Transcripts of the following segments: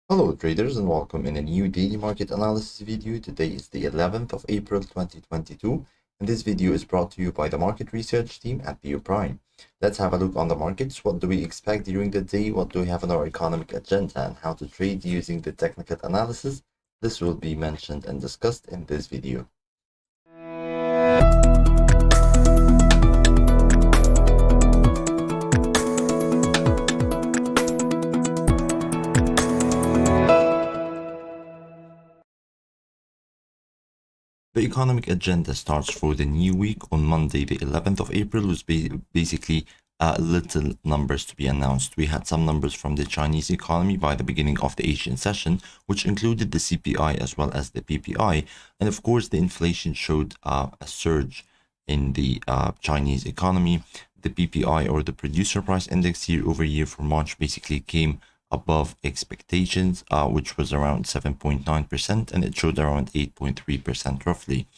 Hello traders and welcome in a new daily market analysis video. Today is the 11th of April 2022 and this video is brought to you by the market research team at PU Prime. Let's have a look on the markets. What do we expect during the day? What do we have on our economic agenda and how to trade using the technical analysis? This will be mentioned and discussed in this video. The economic agenda starts for the new week on Monday, the 11th of April, was basically little numbers to be announced. We had some numbers from the Chinese economy by the beginning of the Asian session, which included the CPI as well as the PPI. And of course, the inflation showed a surge in the Chinese economy. The PPI, or the producer price index, year over year for March basically came above expectations, which was around 7.9%, and it showed around 8.3% roughly.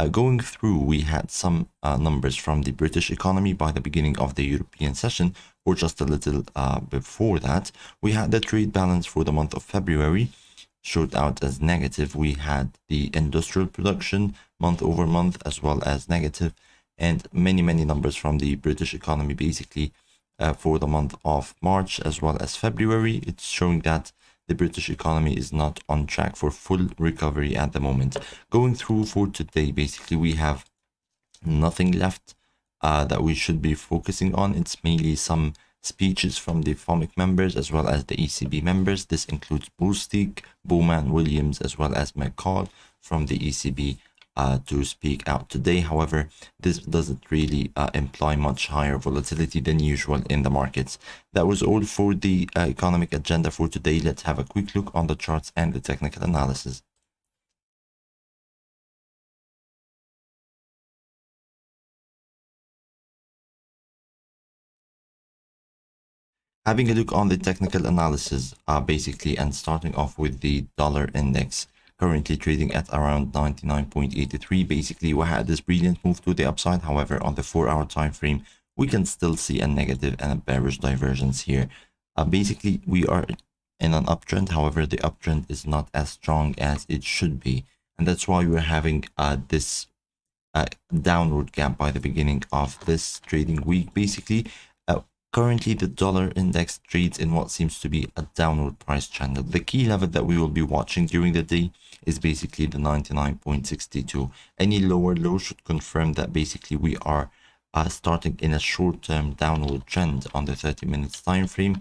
Going through, we had some numbers from the British economy by the beginning of the European session, or just a little before that. We had the trade balance for the month of February showed out as negative. We had the industrial production month over month as well as negative, and many numbers from the British economy basically for the month of March as well as February. It's showing that the British economy is not on track for full recovery at the moment. Going through for today, basically we have nothing left that we should be focusing on. It's mainly some speeches from the FOMC members as well as the ECB members. This includes Bostic, Bowman, Williams, as well as McCall from the ECB to speak out today. However, this doesn't really imply much higher volatility than usual in the markets. That was all for the economic agenda for today. Let's have a quick look on the charts and the technical analysis. Having a look on the technical analysis, basically, and starting off with the dollar index, currently trading at around 99.83. Basically, we had this brilliant move to the upside. However, on the 4-hour time frame, we can still see a negative and a bearish divergence here. Basically, we are in an uptrend. However, the uptrend is not as strong as it should be, and that's why we're having this downward gap by the beginning of this trading week. Basically, currently the dollar index trades in what seems to be a downward price channel. The key level that we will be watching during the day is basically the 99.62. Any lower low should confirm that basically we are starting in a short-term downward trend on the 30 minutes time frame,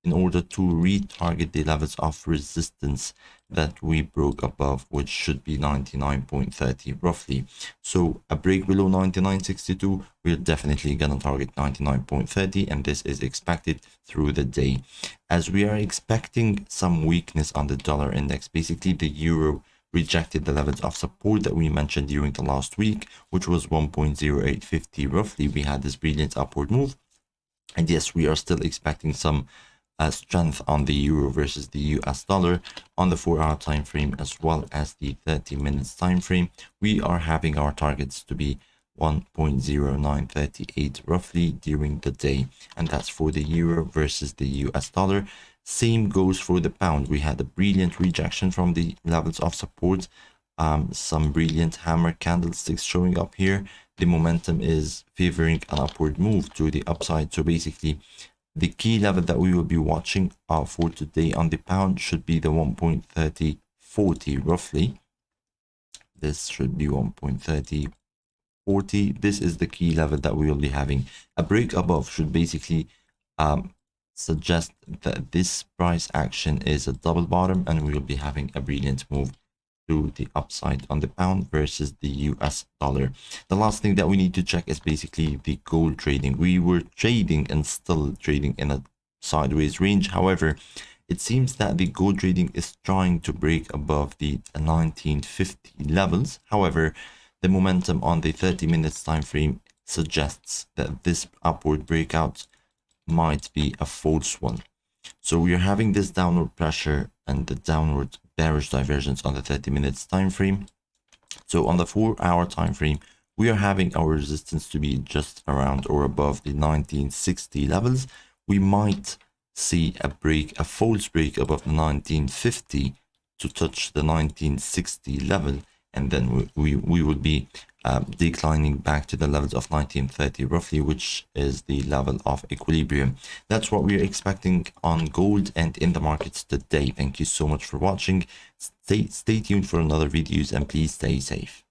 in order to retarget the levels of resistance that we broke above, which should be 99.30 roughly. So a break below 99.62, we're definitely gonna target 99.30, and this is expected through the day. As we are expecting some weakness on the dollar index, basically the euro rejected the levels of support that we mentioned during the last week, which was 1.0850 roughly. We had this brilliant upward move, and yes, we are still expecting some strength on the euro versus the US dollar on the 4-hour time frame as well as the 30 minutes time frame. We are having our targets to be 1.0938 roughly during the day, and that's for the euro versus the US dollar. Same goes for the pound. We had a brilliant rejection from the levels of support, some brilliant hammer candlesticks showing up here. The momentum is favoring an upward move to the upside. So basically, the key level that we will be watching for today on the pound should be the 1.3040 roughly. This should be 1.3040. This is the key level that we will be having. A break above should basically suggest that this price action is a double bottom, and we will be having a brilliant move to the upside on the pound versus the US dollar. The last thing that we need to check is basically the gold trading. We were trading and still trading in a sideways range. However, it seems that the gold trading is trying to break above the 1950 levels. However, the momentum on the 30 minutes time frame suggests that this upward breakout might be a false one. So we are having this downward pressure and the downward bearish divergence on the 30 minutes time frame. So on the 4-hour time frame, we are having our resistance to be just around or above the 1960 levels. We might see a false break above the 1950 to touch the 1960 level, and then we will be declining back to the levels of 1930 roughly, which is the level of equilibrium. That's what we're expecting on gold and in the markets today. Thank you so much for watching. Stay tuned for another videos, and please stay safe.